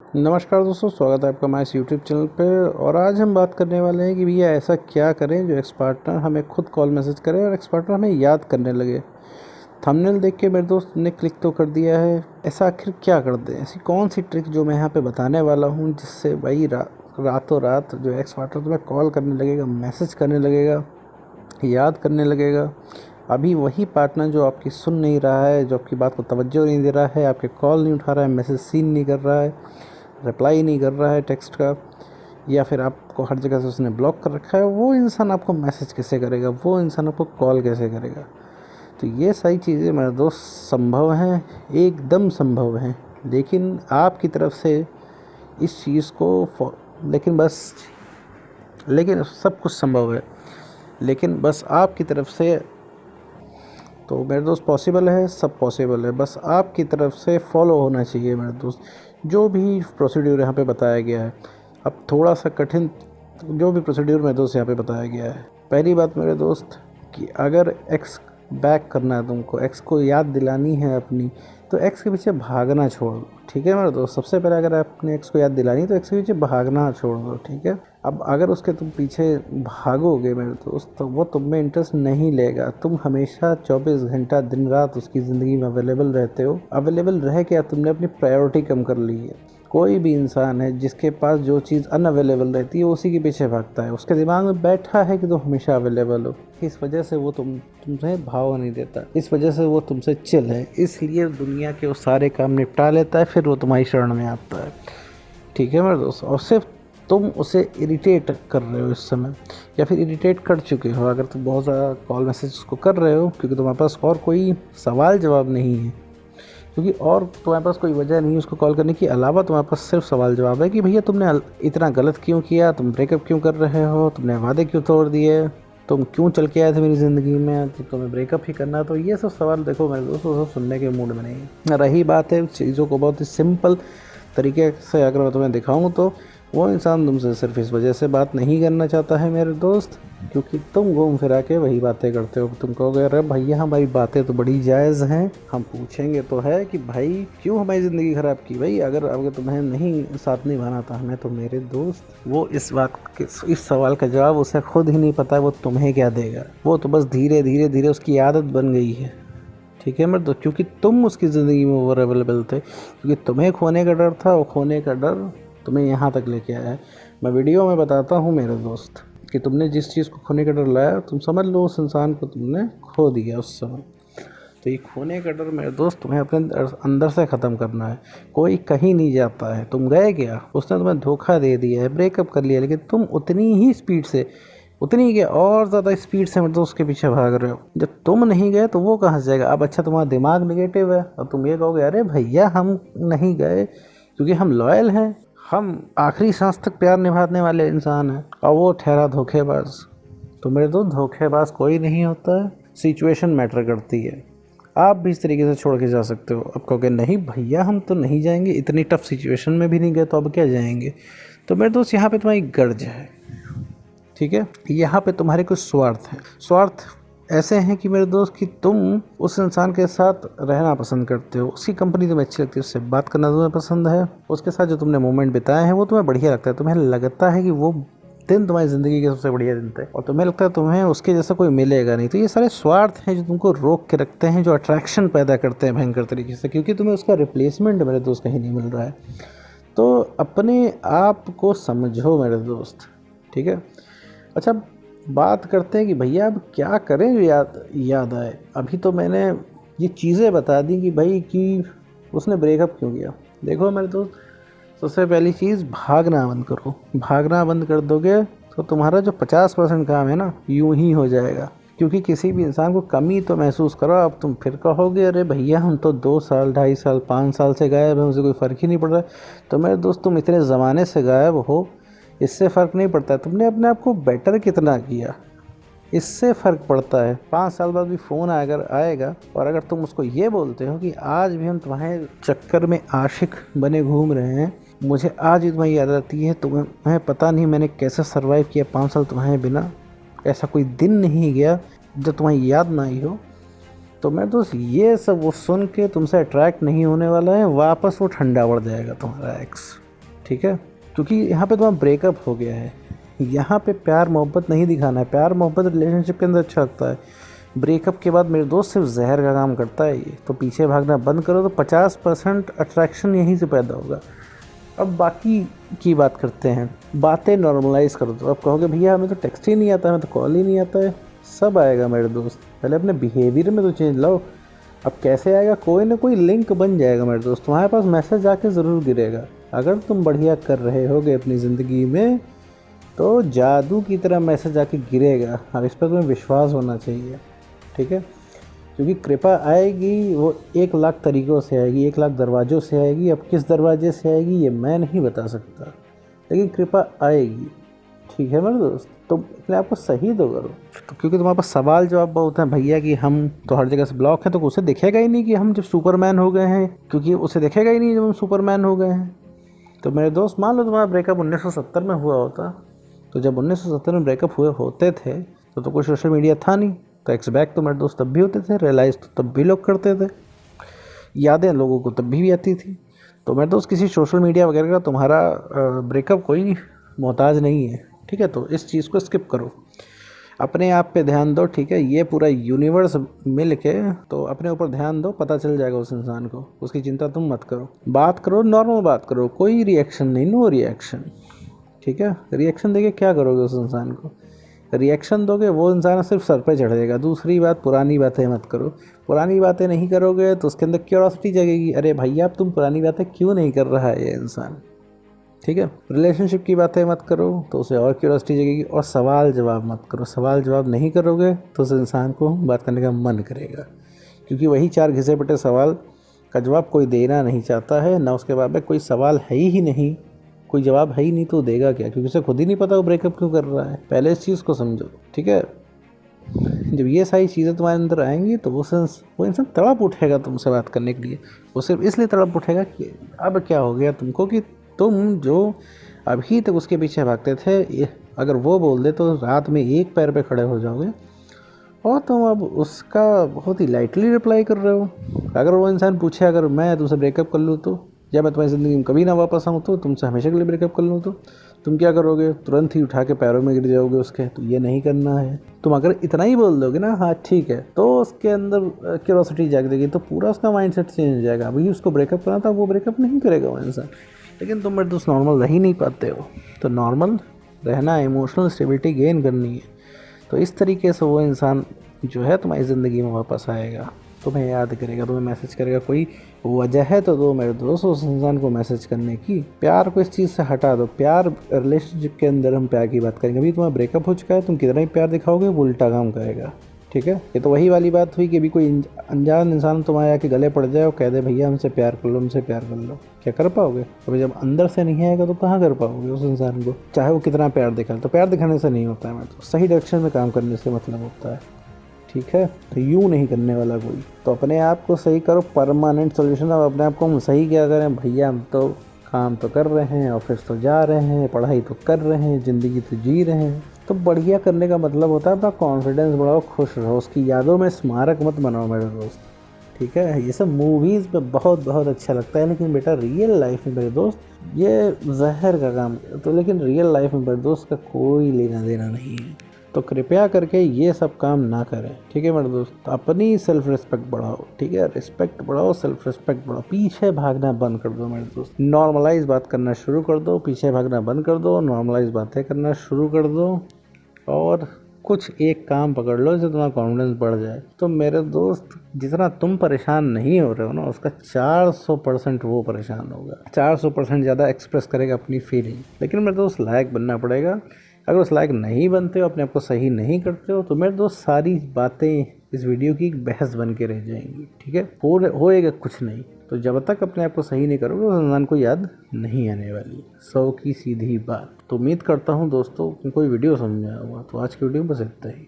नमस्कार दोस्तों, स्वागत है आपका हमारे इस यूट्यूब चैनल पे। और आज हम बात करने वाले हैं कि भैया ऐसा क्या करें जो एक्स पार्टनर हमें खुद कॉल मैसेज करे और एक्स पार्टनर हमें याद करने लगे। थंबनेल देख के मेरे दोस्त ने क्लिक तो कर दिया है, ऐसा आखिर क्या कर दें? ऐसी कौन सी ट्रिक जो मैं यहाँ पे बताने वाला हूँ जिससे भाई रातों रात जो एक्स पार्टनर तुम्हें कॉल करने लगेगा, मैसेज करने लगेगा, याद करने लगेगा। अभी वही पार्टनर जो आपकी सुन नहीं रहा है, जो आपकी बात को तवज्जो नहीं दे रहा है, आपके कॉल नहीं उठा रहा है, मैसेज सीन नहीं कर रहा है, रिप्लाई नहीं कर रहा है टेक्स्ट का, या फिर आपको हर जगह से उसने ब्लॉक कर रखा है, वो इंसान आपको मैसेज कैसे करेगा? वो इंसान आपको कॉल कैसे करेगा? तो ये सारी चीज़ें मेरे दोस्त संभव हैं, एकदम संभव हैं। लेकिन आपकी तरफ से इस चीज़ को लेकिन सब कुछ संभव है, लेकिन बस आपकी तरफ से तो मेरे दोस्त पॉसिबल है, सब पॉसिबल है। बस आपकी तरफ से फॉलो होना चाहिए मेरे दोस्त, जो भी प्रोसीड्यूर यहाँ पे बताया गया है। अब थोड़ा सा कठिन जो भी प्रोसीड्यूर मेरे दोस्त यहाँ पे बताया गया है। पहली बात मेरे दोस्त कि अगर एक्स बैक करना है, तुमको एक्स को याद दिलानी है अपनी, तो एक्स के पीछे भागना छोड़ दो, ठीक है मेरे दोस्त। सबसे पहले अगर अपने एक्स को याद दिलानी है तो एक्स के पीछे भागना छोड़ दो, ठीक है। अब अगर उसके तुम पीछे भागोगे मेरे दोस्त, तो वो तुम में इंटरेस्ट नहीं लेगा। तुम हमेशा 24 घंटा दिन रात उसकी ज़िंदगी में अवेलेबल रहते हो। अवेलेबल रह के तुमने अपनी प्रायोरिटी कम कर ली है। कोई भी इंसान है जिसके पास जो चीज़ अनअवेलेबल रहती है उसी के पीछे भागता है। उसके दिमाग में बैठा है कि तुम हमेशा अवेलेबल हो, इस वजह से वो तुमसे भाव नहीं देता, इस वजह से वो तुमसे चिल है, इसलिए दुनिया के वो सारे काम निपटा लेता है, फिर वो तुम्हारी शरण में आता है, ठीक है मेरे दोस्त। और सिर्फ तुम उसे इरिटेट कर रहे हो इस समय, या फिर इरिटेट कर चुके हो अगर तुम बहुत ज़्यादा कॉल मैसेज उसको कर रहे हो, क्योंकि तुम्हारे पास और कोई सवाल जवाब नहीं है। क्योंकि और तुम्हारे पास कोई वजह नहीं है उसको कॉल करने की अलावा, तुम्हारे पास सिर्फ सवाल जवाब है कि भैया तुमने इतना गलत क्यों किया, तुम ब्रेकअप क्यों कर रहे हो, तुमने वादे क्यों तोड़ दिए, तुम क्यों चल के आए थे मेरी ज़िंदगी में, तो तुम्हें ब्रेकअप ही करना। तो ये सब सवाल देखो मेरे दोस्तों सब सुनने के मूड में नहीं है। रही बात है चीज़ों को बहुत ही सिंपल तरीके से अगर मैं तुम्हें दिखाऊँ, तो वो इंसान तुमसे सिर्फ इस वजह से बात नहीं करना चाहता है मेरे दोस्त, क्योंकि तुम घूम फिरा के वही बातें करते हो। तुम कहोगे अरे भैया हमारी बातें तो बड़ी जायज़ हैं, हम पूछेंगे तो है कि भाई क्यों हमारी ज़िंदगी ख़राब की? भाई अगर तुम्हें नहीं साथ निभाना था हमें, तो मेरे दोस्त वो इस सवाल का जवाब उसे खुद ही नहीं पता है वो तुम्हें क्या देगा। वो तो बस धीरे धीरे धीरे उसकी आदत बन गई है, ठीक है मेरे दोस्त, क्योंकि तुम उसकी ज़िंदगी में ओवर अवेलेबल थे, क्योंकि तुम्हें खोने का डर था। वो खोने का डर तुम्हें यहाँ तक लेके आया है। मैं वीडियो में बताता हूँ मेरे दोस्त कि तुमने जिस चीज़ को खोने का डर लाया, तुम समझ लो उस इंसान को तुमने खो दिया उस समय। तो ये खोने का डर मेरे दोस्त तुम्हें अपने अंदर से ख़त्म करना है। कोई कहीं नहीं जाता है, तुम गए क्या, उसने तुम्हें धोखा दे दिया है, ब्रेकअप कर लिया, लेकिन तुम उतनी ही स्पीड से, उतनी क्या और ज़्यादा स्पीड से मतलब उसके पीछे भाग रहे हो। जब तुम नहीं गए तो वो कहाँ से जाएगा? अब अच्छा तुम्हारा दिमाग निगेटिव है और तुम ये कहोगे अरे भैया हम नहीं गए क्योंकि हम लॉयल हैं, हम आखिरी सांस तक प्यार निभाने वाले इंसान हैं, और वो ठहरा धोखेबाज। तो मेरे दोस्त धोखेबाज कोई नहीं होता है, सिचुएशन मैटर करती है। आप भी इस तरीके से छोड़ के जा सकते हो। अब कहोगे नहीं भैया हम तो नहीं जाएंगे, इतनी टफ सिचुएशन में भी नहीं गए तो अब क्या जाएंगे? तो मेरे दोस्त यहाँ पे तुम्हारी गर्ज है, ठीक है। यहाँ पे तुम्हारे कुछ स्वार्थ हैं। स्वार्थ ऐसे हैं कि मेरे दोस्त कि तुम उस इंसान के साथ रहना पसंद करते हो, उसकी कंपनी तुम्हें अच्छी लगती है, उससे बात करना तुम्हें पसंद है, उसके साथ जो तुमने मोमेंट बिताए हैं वो तुम्हें बढ़िया लगता है। तुम्हें लगता है कि वो दिन तुम्हारी ज़िंदगी के सबसे बढ़िया दिन थे, और तुम्हें लगता है तुम्हें उसके जैसा कोई मिलेगा नहीं। तो ये सारे स्वार्थ हैं जो तुमको रोक के रखते हैं, जो अट्रैक्शन पैदा करते हैं भयंकर तरीके से, क्योंकि तुम्हें उसका रिप्लेसमेंट मेरे दोस्त कहीं नहीं मिल रहा है। तो अपने आप को समझो मेरे दोस्त, ठीक है। अच्छा बात करते हैं कि भैया अब क्या करें जो याद आए। अभी तो मैंने ये चीज़ें बता दी कि भाई कि उसने ब्रेकअप क्यों किया। देखो मेरे दोस्त, सबसे पहली चीज़ भागना बंद करो। भागना बंद कर दोगे तो तुम्हारा जो 50% काम है ना यूं ही हो जाएगा, क्योंकि किसी भी इंसान को कमी तो महसूस करो। अब तुम फिर कहोगे अरे भैया हम तो 2 साल 2.5 साल 5 साल से गायब हैं, मुझे कोई फ़र्क ही नहीं पड़ रहा है। तो मेरे दोस्त तुम इतने ज़माने से गायब हो, इससे फ़र्क नहीं पड़ता है तुमने अपने आप को बेटर कितना किया, इससे फ़र्क पड़ता है। 5 साल बाद भी फ़ोन अगर आएगा और अगर तुम उसको ये बोलते हो कि आज भी हम तुम्हारे चक्कर में आशिक बने घूम रहे हैं, मुझे आज भी तुम्हारी याद आती है, तुम्हें पता नहीं मैंने कैसे सर्वाइव किया 5 साल तुम्हारे बिना, ऐसा कोई दिन नहीं गया जब तुम्हारी याद ना आई हो। तो मैं दोस्त ये सब वो सुन के तुमसे अट्रैक्ट नहीं होने वाला है, वापस वो ठंडा पड़ जाएगा तुम्हारा एक्स, ठीक है, क्योंकि यहाँ पे तुम्हारा ब्रेकअप हो गया है। यहाँ पे प्यार मोहब्बत नहीं दिखाना है, प्यार मोहब्बत रिलेशनशिप के अंदर अच्छा लगता है, ब्रेकअप के बाद मेरे दोस्त सिर्फ जहर का काम करता है ये। तो पीछे भागना बंद करो, तो 50% अट्रैक्शन यहीं से पैदा होगा। अब बाकी की बात करते हैं, बातें नॉर्मलाइज करो। तो अब कहोगे भैया हमें तो टेक्स्ट ही नहीं आता, हमें तो कॉल ही नहीं आता है। सब आएगा मेरे दोस्त, पहले अपने बिहेवियर में तो चेंज लाओ। अब कैसे आएगा, कोई ना कोई लिंक बन जाएगा मेरे दोस्त, तुम्हारे पास मैसेज आके ज़रूर गिरेगा। अगर तुम बढ़िया कर रहे होगे अपनी ज़िंदगी में तो जादू की तरह मैसेज आके गिरेगा। अब इस पर तुम्हें विश्वास होना चाहिए, ठीक है, क्योंकि कृपा आएगी वो 1,00,000 तरीक़ों से आएगी, 1,00,000 दरवाज़ों से आएगी। अब किस दरवाजे से आएगी ये मैं नहीं बता सकता, लेकिन कृपा आएगी, ठीक है मेरे दोस्त। तो अपने आप को सही तो करो। तो क्योंकि तुम्हारे पास सवाल जवाब बहुत हैं भैया कि हम तो हर जगह से ब्लॉक हैं, तो उसे दिखेगा ही नहीं कि हम जब सुपरमैन हो गए हैं, क्योंकि उसे दिखेगा ही नहीं जब हम सुपरमैन हो गए हैं। तो मेरे दोस्त मान लो तुम्हारा ब्रेकअप 1970 में हुआ होता, तो जब 1970 में ब्रेकअप हुए होते थे तो कोई सोशल मीडिया था नहीं, तो एक्सबैक तो मेरे दोस्त तब भी होते थे, रियलाइज़ तो तब भी लोग करते थे, यादें लोगों को तब भी आती थी। तो मेरे दोस्त किसी सोशल मीडिया वगैरह का तुम्हारा ब्रेकअप कोई मोहताज नहीं है, ठीक है। तो इस चीज़ को स्किप करो, अपने आप पे ध्यान दो, ठीक है। ये पूरा यूनिवर्स मिल के तो अपने ऊपर ध्यान दो, पता चल जाएगा उस इंसान को, उसकी चिंता तुम मत करो। बात करो, नॉर्मल बात करो, कोई रिएक्शन नहीं, नो रिएक्शन, ठीक है। रिएक्शन देके क्या करोगे उस इंसान को, रिएक्शन दोगे वो इंसान सिर्फ सर पे चढ़ जाएगा। दूसरी बात, पुरानी बातें मत करो। पुरानी बातें नहीं करोगे तो उसके अंदर क्यूरोसिटी जगेगी, अरे भैया अब तुम पुरानी बातें क्यों नहीं कर रहा है ये इंसान, ठीक है। रिलेशनशिप की बातें मत करो तो उसे और क्यूरोसिटी जगेगी। और सवाल जवाब मत करो, सवाल जवाब नहीं करोगे तो उस इंसान को बात करने का मन करेगा, क्योंकि वही 4 घिसे पिटे सवाल का जवाब कोई देना नहीं चाहता है ना। उसके बाद में कोई सवाल है ही नहीं, कोई जवाब है ही नहीं, तो देगा क्या, क्योंकि उसे खुद ही नहीं पता वो ब्रेकअप क्यों कर रहा है। पहले इस चीज़ को समझो, ठीक है। जब ये सारी चीज़ें तुम्हारे अंदर आएंगी तो वो इंसान तड़प उठेगा तुमसे बात करने के लिए। वो सिर्फ इसलिए तड़प उठेगा कि अब क्या हो गया तुमको, कि तुम जो अभी तक उसके पीछे भागते थे, अगर वो बोल दे तो रात में एक पैर पे खड़े हो जाओगे, और तुम अब उसका बहुत ही लाइटली रिप्लाई कर रहे हो। अगर वो इंसान पूछे अगर मैं तुमसे ब्रेकअप कर लूँ तो, या मैं तुम्हारी ज़िंदगी में कभी ना वापस आऊँ तो, तुमसे हमेशा के लिए ब्रेकअप कर लूँ तो तुम क्या करोगे, तुरंत ही उठा के पैरों में गिर जाओगे उसके। तो ये नहीं करना है। तुम अगर इतना ही बोल दोगे ना, हाँ ठीक है, तो उसके अंदर क्यूरोसिटी जाग देगी, तो पूरा उसका माइंडसेट चेंज हो जाएगा। अभी उसको ब्रेकअप करना था, वो ब्रेकअप नहीं करेगा वो इंसान। लेकिन तुम मेरे दोस्त नॉर्मल रह ही नहीं पाते हो। तो नॉर्मल रहना, इमोशनल स्टेबिलिटी गेन करनी है, तो इस तरीके से वो इंसान जो है तुम्हारी ज़िंदगी में वापस आएगा, तुम्हें याद करेगा, तुम्हें मैसेज करेगा। कोई वजह है तो दो मेरे दोस्त उस इंसान को मैसेज करने की। प्यार को इस चीज़ से हटा दो। प्यार रिलेशनशिप के अंदर हम प्यार की बात करेंगे। अभी तुम्हारा ब्रेकअप हो चुका है, तुम कितना ही प्यार दिखाओगे वो उल्टा काम करेगा, ठीक है। ये तो वही वाली बात हुई कि अभी कोई अनजान इंसान तुम्हारे आके गले पड़ जाए और कह दे भैया हमसे प्यार कर लो, हमसे प्यार कर लो, क्या कर पाओगे। अभी जब अंदर से नहीं आएगा तो कहाँ कर पाओगे उस इंसान को, चाहे वो कितना प्यार दिखाए। तो प्यार दिखाने से नहीं होता है, मैं तो सही डायरेक्शन में काम करने से मतलब होता है, ठीक है। तो यूँ नहीं करने वाला कोई। तो अपने आप को सही करो, परमानेंट सोल्यूशन। अब अपने आप को हम सही क्या करें भैया, हम तो काम तो कर रहे हैं, ऑफिस तो जा रहे हैं, पढ़ाई तो कर रहे हैं, ज़िंदगी तो जी रहे हैं। तो बढ़िया करने का मतलब होता है अपना कॉन्फिडेंस बढ़ाओ, खुश रहो, उसकी यादों में स्मारक मत बनाओ मेरे दोस्त, ठीक है। ये सब मूवीज़ में बहुत बहुत अच्छा लगता है, लेकिन बेटा रियल लाइफ में मेरे दोस्त ये जहर का काम। तो लेकिन रियल लाइफ में मेरे दोस्त का कोई लेना देना नहीं है। तो कृपया करके ये सब काम ना करें, ठीक है मेरे दोस्त। अपनी सेल्फ रिस्पेक्ट बढ़ाओ, ठीक है। रिस्पेक्ट बढ़ाओ, सेल्फ रिस्पेक्ट बढ़ाओ। पीछे भागना बंद कर दो मेरे दोस्त, नॉर्मलाइज बात करना शुरू कर दो। पीछे भागना बंद कर दो, नॉर्मलाइज बातें करना शुरू कर दो, और कुछ एक काम पकड़ लो जिससे तुम्हारा कॉन्फिडेंस बढ़ जाए। तो मेरे दोस्त जितना तुम परेशान नहीं हो रहे हो ना, उसका 400% वो परेशान होगा, 400% ज़्यादा एक्सप्रेस करेगा अपनी फीलिंग। लेकिन मेरे दोस्त लायक बनना पड़ेगा। अगर उस लायक नहीं बनते हो, अपने आप को सही नहीं करते हो, तो मेरे दोस्त सारी बातें इस वीडियो की एक बहस बन के रह जाएंगी, ठीक है। होएगा कुछ नहीं। तो जब तक अपने आप को सही नहीं करोगे उस इंसान को याद नहीं आने वाली, 100 की सीधी बात। तो उम्मीद करता हूँ दोस्तों कोई वीडियो समझ में आया होगा। तो आज की वीडियो में बस इतना ही।